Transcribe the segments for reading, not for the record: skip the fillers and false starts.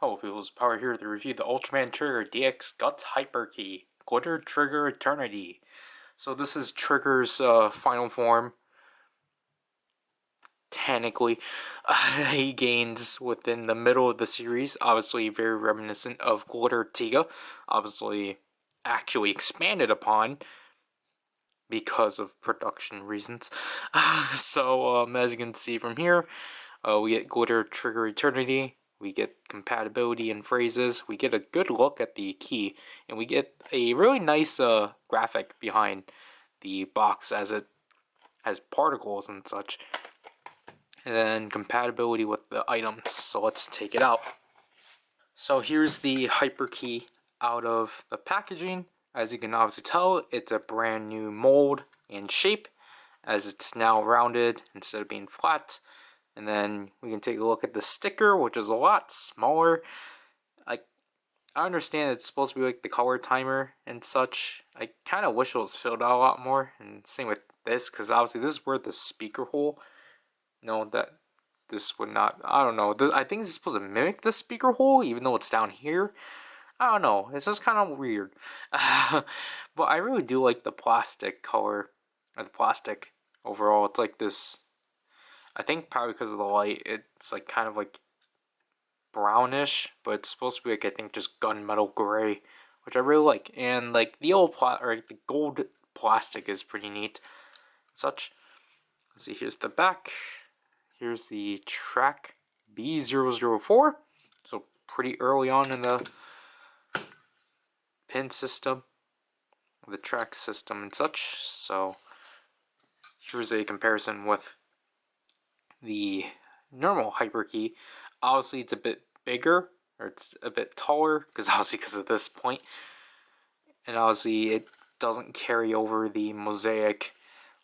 Hello people, it's Power here to review the Ultraman Trigger DX G.U.T.S Hyper Key, Glitter Trigger Eternity. So this is Trigger's final form. Technically, he gains within the middle of the series, obviously very reminiscent of Glitter Tiga, obviously actually expanded upon because of production reasons. So as you can see from here, we get Glitter Trigger Eternity. We get compatibility and phrases. We get a good look at the key, and we get a really nice graphic behind the box as it has particles and such. And then compatibility with the items. So let's take it out. So here's the hyper key out of the packaging. As you can obviously tell, it's a brand new mold and shape, as it's now rounded instead of being flat. And then we can take a look at the sticker, which is a lot smaller. I understand it's supposed to be like the color timer and such. I kind of wish it was filled out a lot more. And same with this, because obviously this is where the speaker hole. No, that this would not. I don't know. I think this is supposed to mimic the speaker hole, even though it's down here. I don't know. It's just kind of weird. But I really do like the plastic color, or the plastic overall. It's like this. I think probably because of the light, it's like kind of like brownish, but it's supposed to be like, I think, just gunmetal gray, which I really like. And like the old the gold plastic is pretty neat. Such. Let's see. Here's the back. Here's the track B004. So pretty early on in the pin system, the track system and such. So here's a comparison with the normal hyper key. Obviously it's a bit bigger, or it's a bit taller, because of this point, and obviously it doesn't carry over the mosaic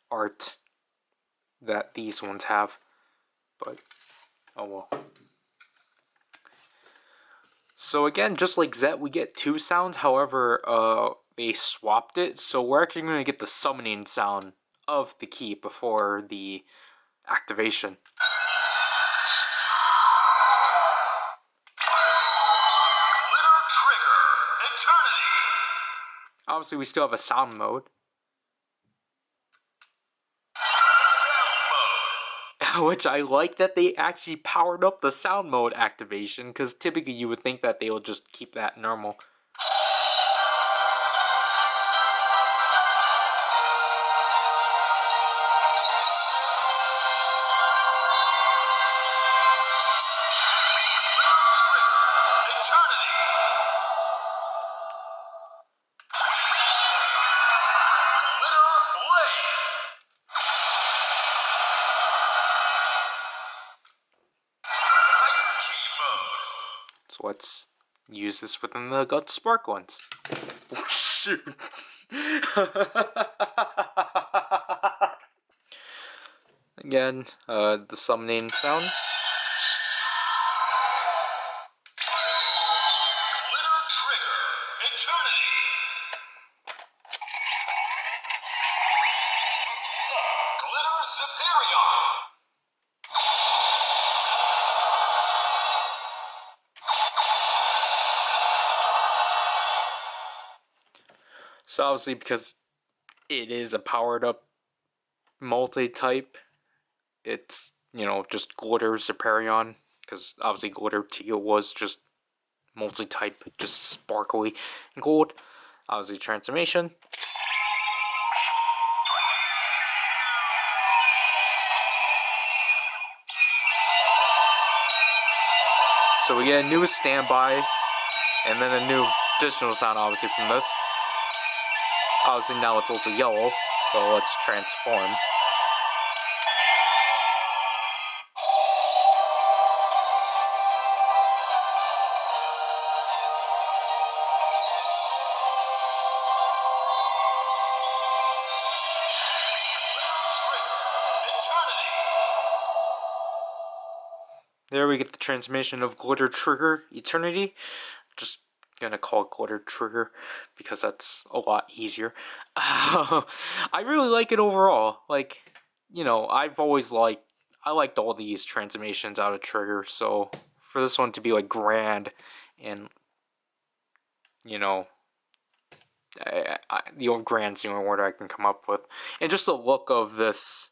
art that these ones have, but oh well. So again, just like Zet, we get two sounds. However, they swapped it, so we're actually going to get the summoning sound of the key before the activation. Obviously, we still have a sound mode. Which I like that they actually powered up the sound mode activation, because typically you would think that they will just keep that normal. So let's use this within the G.U.T.S Spark ones. Oh, shoot. Again, the summoning sound. So obviously, because it is a powered up multi-type, it's, you know, just Glitter Superion, because obviously Glitter Tiga was just multi-type, just sparkly gold. Obviously transformation. So we get a new standby, and then a new additional sound obviously from this. Obviously now it's also yellow, so let's transform. There we get the transformation of Glitter Trigger Eternity. Just gonna call it Glitter Trigger because that's a lot easier. I really like it overall. Like, you know, I liked all these transformations out of Trigger, so for this one to be like grand and, you know, the old grand's the only word I can come up with. And just the look of this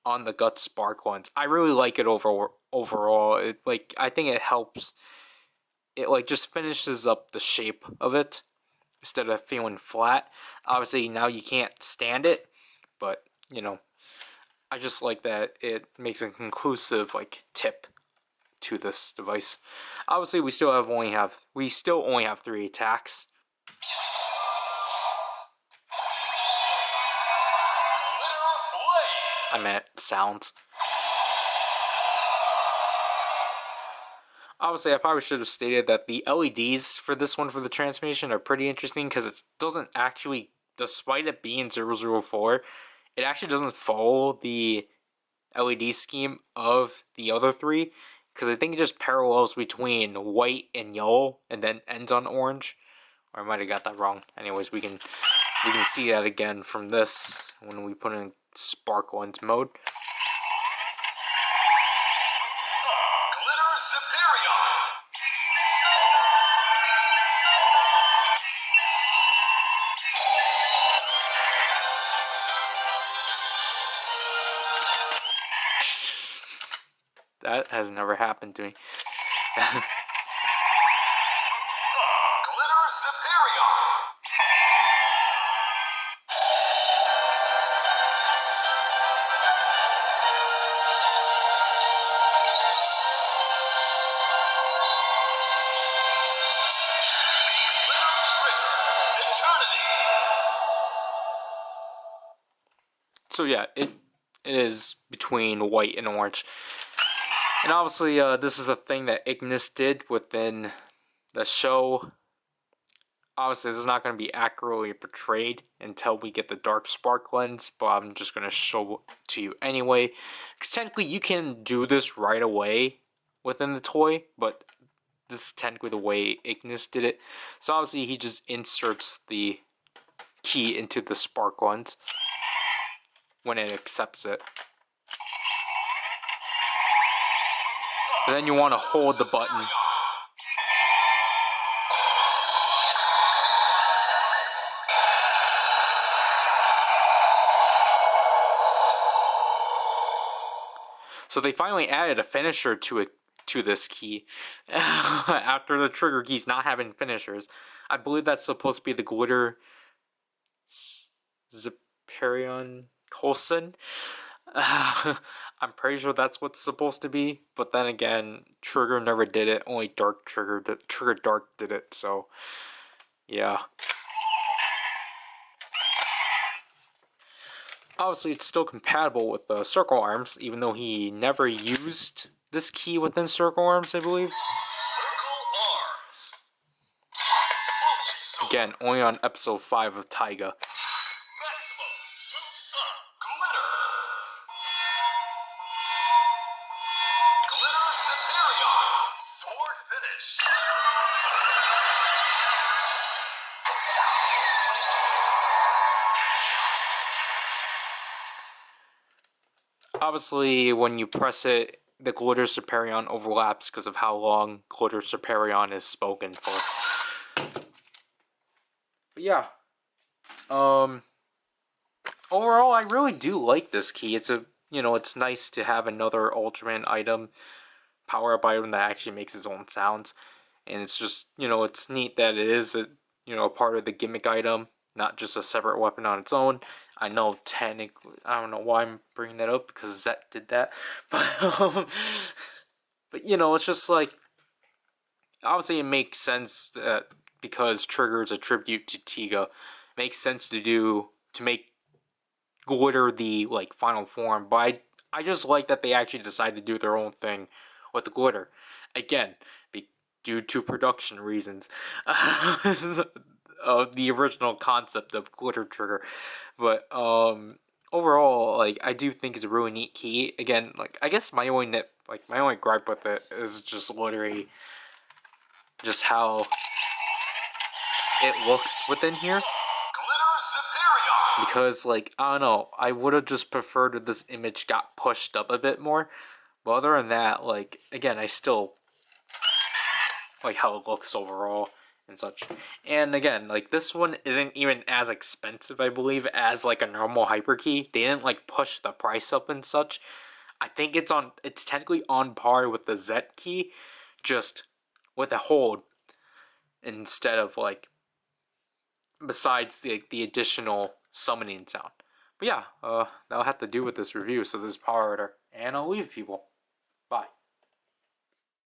on the G.U.T.S spark lens, I really like it overall. It, like, I think it helps. It like just finishes up the shape of it instead of feeling flat. Obviously now you can't stand it, but you know, I just like that it makes a conclusive like tip to this device. Obviously we still only have 3 attacks. I meant sounds. Obviously, I probably should have stated that the LEDs for this one for the transformation are pretty interesting because it doesn't actually, despite it being 004, it actually doesn't follow the LED scheme of the other 3 because I think it just parallels between white and yellow and then ends on orange. Or I might have got that wrong. Anyways, we can see that again from this when we put in spark lens mode. That has never happened to me. So yeah, it is between white and orange. And obviously, this is a thing that Ignis did within the show. Obviously, this is not going to be accurately portrayed until we get the dark spark lens, but I'm just going to show it to you anyway. Because technically, you can do this right away within the toy, but this is technically the way Ignis did it. So obviously, he just inserts the key into the spark lens when it accepts it. And then you want to hold the button. So they finally added a finisher to this key after the trigger keys not having finishers. I believe that's supposed to be the glitter Ziperion Coulson. I'm pretty sure that's what's supposed to be, but then again, Trigger never did it. Only Trigger Dark did it. So yeah. Obviously, it's still compatible with Circle Arms, even though he never used this key within Circle Arms, I believe. Again, only on episode 5 of Taiga. Obviously, when you press it, the Glitter Superion overlaps because of how long Glitter Superion is spoken for. But yeah. Overall, I really do like this key. It's it's nice to have another Ultraman item, power-up item that actually makes its own sounds. And it's just, it's neat that it is a part of the gimmick item, not just a separate weapon on its own. I know technically, I don't know why I'm bringing that up because Zet did that, but it's just like, obviously it makes sense that because Trigger is a tribute to Tiga, it makes sense to make Glitter the final form. But I just like that they actually decided to do their own thing with the Glitter. Again, due to production reasons. The original concept of Glitter Trigger. But overall, I do think it's a really neat key. Again, I guess my only gripe with it is just literally just how it looks within here. Because I don't know, I would have just preferred that this image got pushed up a bit more. But other than that, again, I still like how it looks overall and such. And again, like this one isn't even as expensive, I believe, as like a normal hyper key. They didn't like push the price up and such. I think it's technically on par with the Z key, just with a hold instead of like besides the additional summoning sound. But yeah, that'll have to do with this review. So this is PowerRider, and I'll leave people. Bye.